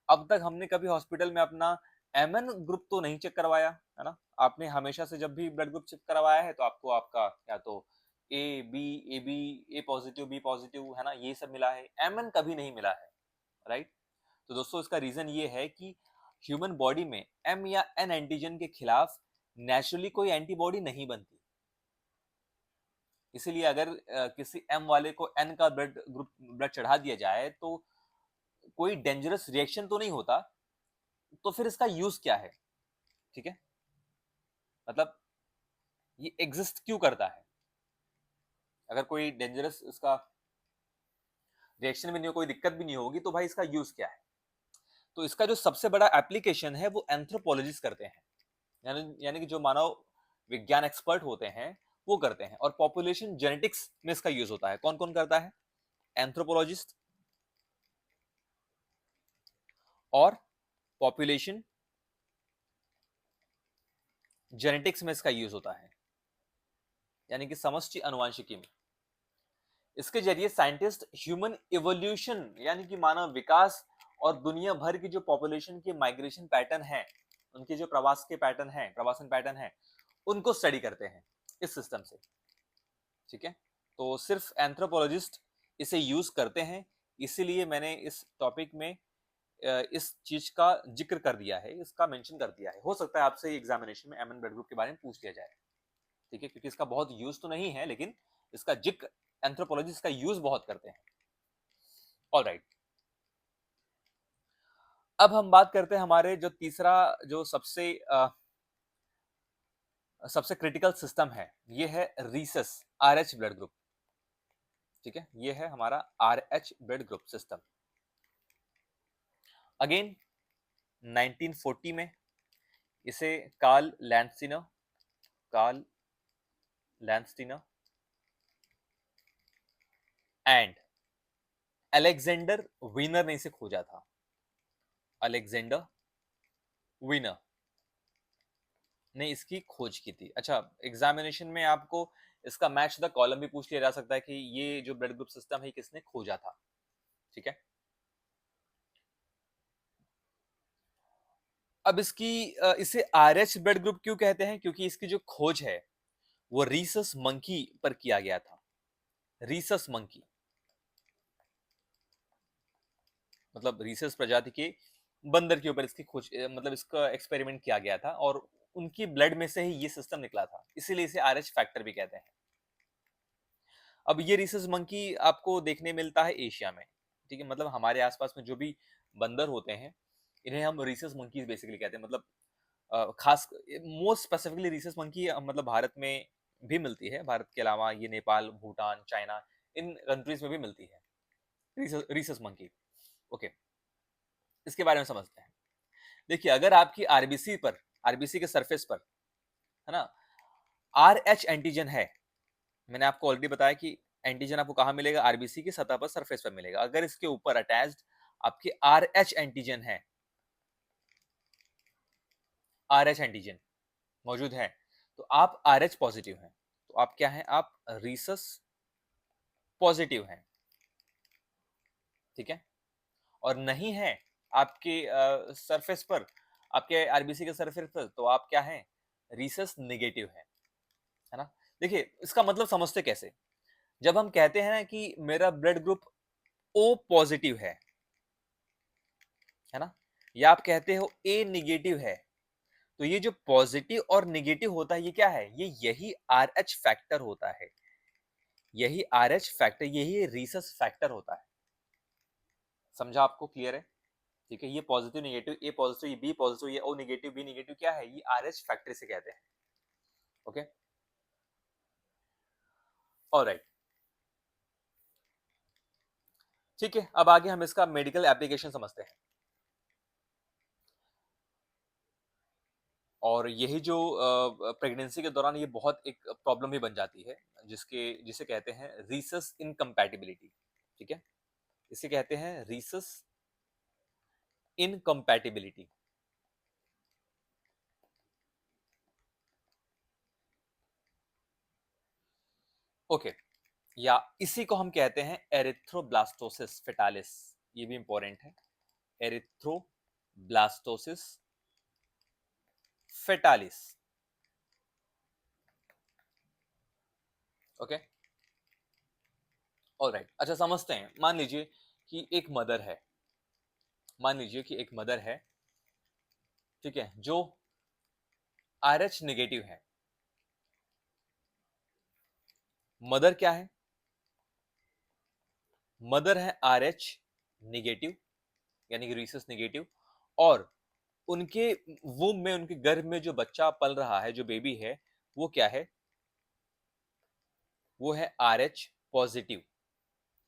Speaker 1: अब तक हमने कभी हॉस्पिटल में अपना एमएन ग्रुप तो नहीं चेक करवाया, है ना? आपने हमेशा से जब भी ब्लड ग्रुप चेक करवाया है तो आपको आपका या तो ए पॉजिटिव, बी पॉजिटिव, है ना, ये सब मिला है, एमएन कभी नहीं मिला है, राइट? तो दोस्तों इसका रीजन ये है कि ह्यूमन बॉडी में एम या एन एंटीजन के खिलाफ नेचुरली कोई एंटीबॉडी नहीं बनती। इसीलिए अगर किसी एम वाले को एन का ब्लड चढ़ा दिया जाए तो कोई डेंजरस रिएक्शन तो नहीं होता, तो फिर इसका यूज क्या है? ठीक है, मतलब ये एग्जिस्ट क्यों करता है? अगर कोई डेंजरस इसका रिएक्शन भी नहीं हो, कोई दिक्कत भी नहीं होगी, तो भाई इसका यूज क्या है? तो इसका जो सबसे बड़ा एप्लीकेशन है वो एंथ्रोपोलॉजिस्ट करते हैं, यानी कि जो मानव विज्ञान एक्सपर्ट होते हैं वो करते हैं, और पॉपुलेशन जेनेटिक्स में इसका यूज होता है। कौन कौन करता है? एंथ्रोपोलॉजिस्ट और पॉपुलेशन जेनेटिक्स में इसका यूज होता है, यानी कि समष्टि अनुवांशिकी में। इसके जरिए साइंटिस्ट ह्यूमन इवोल्यूशन यानी कि मानव विकास और दुनिया भर की जो पॉपुलेशन के माइग्रेशन पैटर्न है, उनके जो प्रवास के पैटर्न है, प्रवासन पैटर्न है, उनको स्टडी करते हैं इस सिस्टम से। ठीक है, तो सिर्फ एंथ्रोपोलॉजिस्ट इसे यूज करते हैं, इसीलिए मैंने इस टॉपिक में इस चीज का जिक्र कर दिया है, इसका मेंशन कर दिया है। हो सकता है आपसे एग्जामिनेशन में एमएन ब्लड ग्रुप के बारे में पूछ लिया जाए। ठीक है, क्योंकि इसका बहुत यूज तो नहीं है, लेकिन इसका जिक्र एंथ्रोपोलॉजिस्ट का यूज बहुत करते हैं। ऑलराइट, अब हम बात करते हैं हमारे जो तीसरा, जो सबसे क्रिटिकल सिस्टम है, ये है रीसस आरएच ब्लड ग्रुप। ठीक है, ये है हमारा Rh blood group system. Again 1940 में इसे Karl Landsteiner and Alexander Wiener ने इसे खोजा था। अलेक्जेंडर वीनर ने इसकी खोज की थी। अच्छा, एग्जामिनेशन में आपको इसका मैच द कॉलम भी पूछ लिया जा सकता है कि ये जो ब्लड ग्रुप सिस्टम है किसने खोजा था। ठीक है, अब इसे आरएच ब्लड ग्रुप क्यों कहते हैं? क्योंकि इसकी जो खोज है वो रीसस मंकी पर किया गया था। रीसस मंकी मतलब रीसस प्रजाति के बंदर के ऊपर इसकी खोज, मतलब इसका एक्सपेरिमेंट किया गया था, और उनकी ब्लड में से ही ये सिस्टम निकला था, इसीलिए इसे आरएच फैक्टर भी कहते हैं। अब ये रीसस मंकी आपको देखने मिलता है एशिया में। ठीक है, मतलब हमारे आसपास में जो भी बंदर होते हैं इन्हें हम रीसस मंकीज बेसिकली कहते हैं। मतलब खास मोस्ट स्पेसिफिकली रीसस मंकी मतलब भारत में भी मिलती है, भारत के अलावा ये नेपाल, भूटान, चाइना, इन कंट्रीज में भी मिलती है रीसस मंकी। ओके, इसके बारे में समझते हैं। देखिए, अगर आपकी आरबीसी के सरफेस पर, है ना, आर एच एंटीजन है, मैंने आपको ऑलरेडी बताया कि एंटीजन आपको कहां मिलेगा? आरबीसी की सतह पर, सरफेस पर मिलेगा। अगर इसके ऊपर अटैच्ड आपके आर एच एंटीजन है, आर एच एंटीजन मौजूद है, तो आप आर एच पॉजिटिव हैं। तो आप क्या हैं? आप रीसस पॉजिटिव हैं। ठीक है, और नहीं है आपके सरफेस पर, आपके आरबीसी के सरफेस पर, तो आप क्या हैं? रीसस नेगेटिव है ना? देखिए, इसका मतलब समझते कैसे? जब हम कहते हैं ना कि मेरा ब्लड ग्रुप ओ पॉजिटिव है ना, या आप कहते हो ए निगेटिव है, तो ये जो पॉजिटिव और निगेटिव होता है, ये क्या है? यही आर एच फैक्टर होता है। यही आर एच फैक्टर, यही रीसस फैक्टर होता है। समझा? आपको क्लियर है? ठीक है, ये पॉजिटिव नेगेटिव, ए पॉजिटिव ये बी पॉजिटिव, ये ओ नेगेटिव बी नेगेटिव क्या है, ये आरएच फैक्टर से कहते हैं। ओके, ऑलराइट, ठीक है। अब आगे हम इसका मेडिकल एप्लीकेशन समझते हैं। और यही जो प्रेगनेंसी के दौरान ये बहुत एक प्रॉब्लम भी बन जाती है, जिसे कहते हैं रीसस इनकम्पैटिबिलिटी। ठीक है, इसे कहते हैं रीसस इनकम्पैटिबिलिटी। ओके, या इसी को हम कहते हैं एरिथ्रोब्लास्टोसिस फेटालिस। ये भी इंपॉर्टेंट है, एरिथ्रोब्लास्टोसिस फेटालिस। ओके, ऑलराइट, अच्छा समझते हैं। मान लीजिए कि एक मदर है, मान लीजिए कि एक मदर है, ठीक है, जो आरएच नेगेटिव है। मदर क्या है, मदर है आरएच नेगेटिव, यानी कि रीसस नेगेटिव, और उनके वूम में, उनके गर्भ में जो बच्चा पल रहा है, जो बेबी है, वो क्या है, वो है आरएच पॉजिटिव।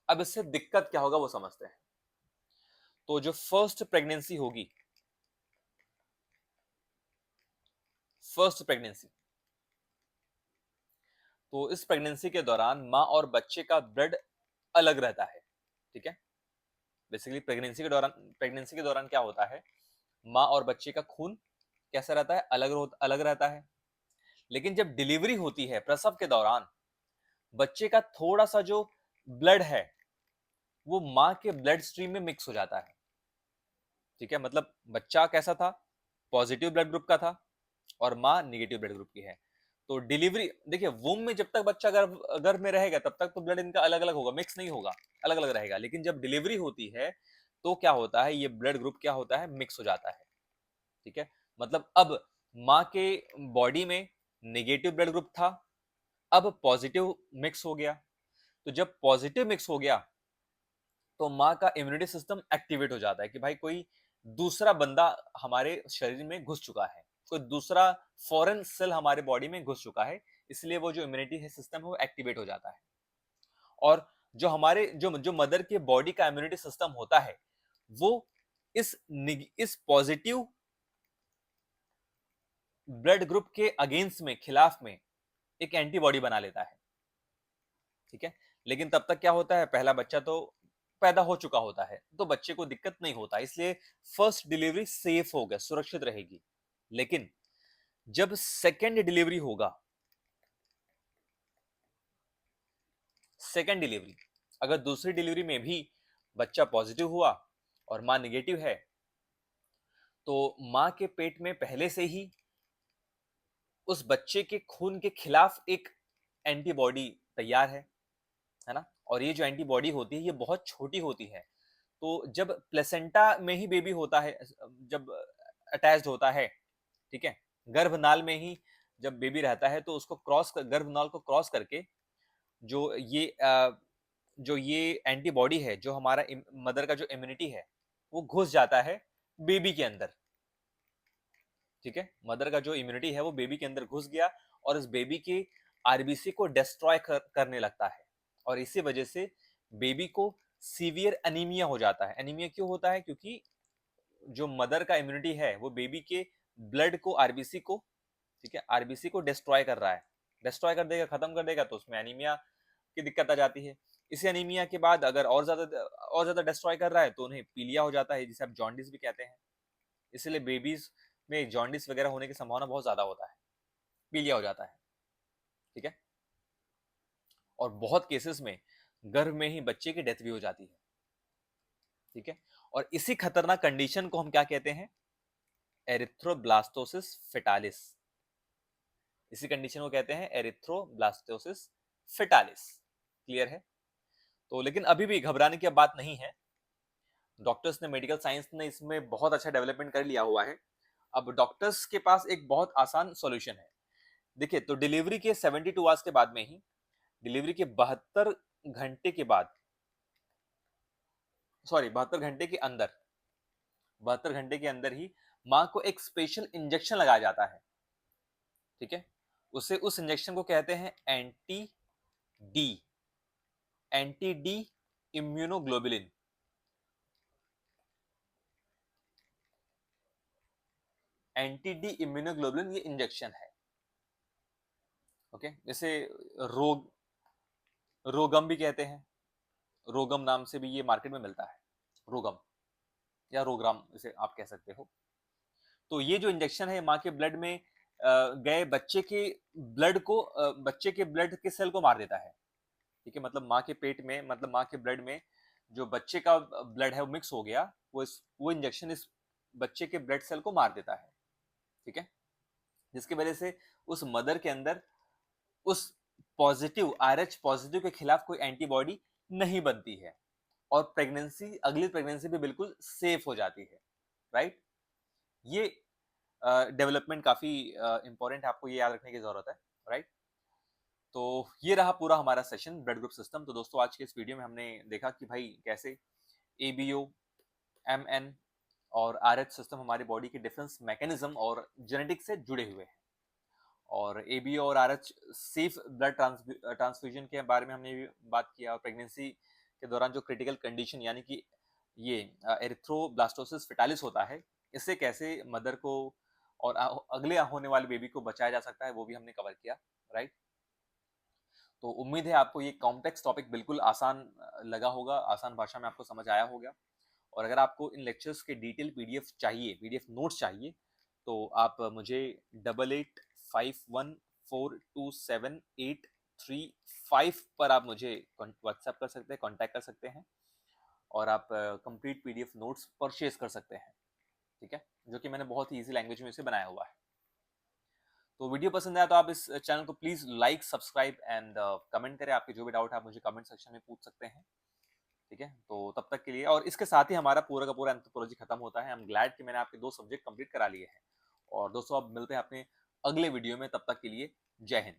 Speaker 1: अब इससे दिक्कत क्या होगा वो समझते हैं। तो जो फर्स्ट प्रेगनेंसी होगी, फर्स्ट प्रेगनेंसी, तो इस प्रेगनेंसी के दौरान माँ और बच्चे का ब्लड अलग रहता है। ठीक है, बेसिकली प्रेगनेंसी के दौरान क्या होता है, माँ और बच्चे का खून कैसा रहता है, अलग रहता है। लेकिन जब डिलीवरी होती है, प्रसव के दौरान, बच्चे का थोड़ा सा जो ब्लड है वो माँ के ब्लड स्ट्रीम में मिक्स हो जाता है। ठीक है, मतलब बच्चा कैसा था, पॉजिटिव ब्लड ग्रुप का था, और माँ निगेटिव ब्लड ग्रुप की है। तो डिलीवरी, देखिए वूम में जब तक बच्चा गर्भ में रहेगा तब तक तो ब्लड इनका अलग अलग होगा, मिक्स नहीं होगा, अलग अलग रहेगा। लेकिन जब डिलीवरी होती है तो क्या होता है, ये ब्लड ग्रुप क्या होता है, मिक्स हो जाता है। ठीक है, मतलब अब माँ के बॉडी में नेगेटिव ब्लड ग्रुप था, अब पॉजिटिव मिक्स हो गया। तो जब पॉजिटिव मिक्स हो गया तो माँ का इम्यूनिटी सिस्टम एक्टिवेट हो जाता है कि भाई कोई दूसरा बंदा हमारे शरीर में घुस चुका है, कोई दूसरा फॉरेन सेल हमारे बॉडी में घुस चुका है, इसलिए वो जो इम्यूनिटी है सिस्टम है वो एक्टिवेट हो जाता है। और जो हमारे जो मदर के बॉडी का इम्यूनिटी सिस्टम होता है, वो इस पॉजिटिव ब्लड ग्रुप के अगेंस्ट में, खिलाफ में एक एंटीबॉडी बना लेता है। ठीक है, लेकिन तब तक क्या होता है, पहला बच्चा तो पैदा हो चुका होता है, तो बच्चे को दिक्कत नहीं होता, इसलिए फर्स्ट डिलीवरी सेफ होगा, सुरक्षित रहेगी। लेकिन जब सेकेंड डिलीवरी होगा, सेकेंड डिलीवरी, अगर दूसरी डिलीवरी में भी बच्चा पॉजिटिव हुआ और मां निगेटिव है, तो मां के पेट में पहले से ही उस बच्चे के खून के खिलाफ एक एंटीबॉडी तैयार है ना। और ये जो एंटीबॉडी होती है ये बहुत छोटी होती है। तो जब प्लेसेंटा में ही बेबी होता है, जब अटैच्ड होता है, ठीक है, गर्भनाल में ही जब बेबी रहता है, तो उसको गर्भनाल को क्रॉस करके जो ये एंटीबॉडी है, जो हमारा मदर का जो इम्यूनिटी है, वो घुस जाता है बेबी के अंदर। ठीक है, मदर का जो इम्यूनिटी है वो बेबी के अंदर घुस गया और इस बेबी के आरबीसी को डिस्ट्रॉय करने लगता है। और इसी वजह से बेबी को सीवियर एनीमिया हो जाता है। एनीमिया क्यों होता है, क्योंकि जो मदर का इम्यूनिटी है वो बेबी के ब्लड को, आरबीसी को, ठीक है, आरबीसी को डिस्ट्रॉय कर रहा है, डिस्ट्रॉय कर देगा, खत्म कर देगा, तो उसमें एनीमिया की दिक्कत आ जाती है। इसी एनीमिया के बाद अगर और ज्यादा डिस्ट्रॉय कर रहा है तो उन्हें पीलिया हो जाता है, जिसे आप जॉन्डिस भी कहते हैं। इसलिए बेबीज में जॉन्डिस वगैरह होने की संभावना बहुत ज्यादा होता है, पीलिया हो जाता है। ठीक है, और बहुत केसेस में गर्भ में ही बच्चे की डेथ भी हो जाती है। ठीक है, और इसी खतरनाक कंडीशन को हम क्या कहते हैं, एरिथ्रोब्लास्टोसिस फेटालिस। इसी कंडीशन को कहते हैं एरिथ्रोब्लास्टोसिस फेटालिस। क्लियर है। तो लेकिन अभी भी घबराने की बात नहीं है, डॉक्टर्स ने, मेडिकल साइंस ने इसमें बहुत अच्छा डेवलपमेंट कर लिया हुआ है। अब डॉक्टर्स के पास एक बहुत आसान सॉल्यूशन है। देखिए, तो डिलीवरी के 72 आवर्स के बाद में ही, डिलीवरी के 72 घंटे के बाद, सॉरी 72 घंटे के अंदर 72 घंटे के अंदर ही माँ को एक स्पेशल इंजेक्शन लगाया जाता है, ठीक है। उस इंजेक्शन को कहते हैं D anti D immunoglobulin. Anti D immunoglobulin ये इंजेक्शन है, ओके। जैसे रोग रोगम भी कहते हैं, रोगम नाम से भी ये मार्केट में मिलता है, रोगम या रोग्राम इसे आप कह सकते हो। तो ये जो इंजेक्शन है माँ के ब्लड में गए बच्चे के ब्लड को बच्चे के ब्लड के सेल को मार देता है, ठीक है। मतलब माँ के पेट में, मतलब माँ के ब्लड में जो बच्चे का ब्लड है वो मिक्स हो गया, वो इंजेक्शन इस बच्चे के ब्लड सेल को मार देता है, ठीक है। जिसकी वजह से उस मदर के अंदर उस पॉजिटिव RH पॉजिटिव के खिलाफ कोई एंटीबॉडी नहीं बनती है और प्रेगनेंसी, अगली प्रेगनेंसी भी बिल्कुल सेफ हो जाती है, राइट। ये डेवलपमेंट काफी इंपॉर्टेंट है, आपको ये याद रखने की जरूरत है, राइट। तो ये रहा पूरा हमारा सेशन ब्लड ग्रुप सिस्टम। तो दोस्तों आज के इस वीडियो में हमने देखा कि भाई कैसे ABO, MN और RH सिस्टम हमारी बॉडी के डिफरेंस मैकेनिज्म और जेनेटिक से जुड़े हुए हैं। और ABO और RH सेफ ब्लड ट्रांसफ्यूजन के बारे में हमने भी बात किया, और प्रेगनेंसी के दौरान जो क्रिटिकल कंडीशन यानी कि ये एरिथ्रोब्लास्टोसिस फेटालिस होता है, इससे कैसे मदर को और अगले होने वाले बेबी को बचाया जा सकता है, वो भी हमने कवर किया, राइट। तो उम्मीद है आपको ये कॉम्प्लेक्स टॉपिक बिल्कुल आसान लगा होगा, आसान भाषा में आपको समझ आया होगा। और अगर आपको इन लेक्चर्स के डिटेल PDF चाहिए, PDF नोट्स चाहिए, तो आप मुझे 8851427835 पर आप मुझे व्हाट्सएप कर सकते हैं, कांटेक्ट कर सकते हैं, और आप कंप्लीट PDF नोट्स परचेज कर सकते हैं, ठीक है, जो कि मैंने बहुत ही ईजी लैंग्वेज में इसे बनाया हुआ है। तो वीडियो पसंद आया तो आप इस चैनल को please like, subscribe and comment करें। आपके जो भी डाउट है आप मुझे कमेंट सेक्शन में पूछ सकते हैं, ठीक है। तो तब तक के लिए, और इसके साथ ही हमारा पूरा का पूरा एंथ्रोपोलॉजी खत्म होता है। आई एम ग्लैड कि मैंने आपके 2 सब्जेक्ट कंप्लीट करा लिए हैं। और दोस्तों अब मिलते हैं अपने अगले वीडियो में, तब तक के लिए जय हिंद।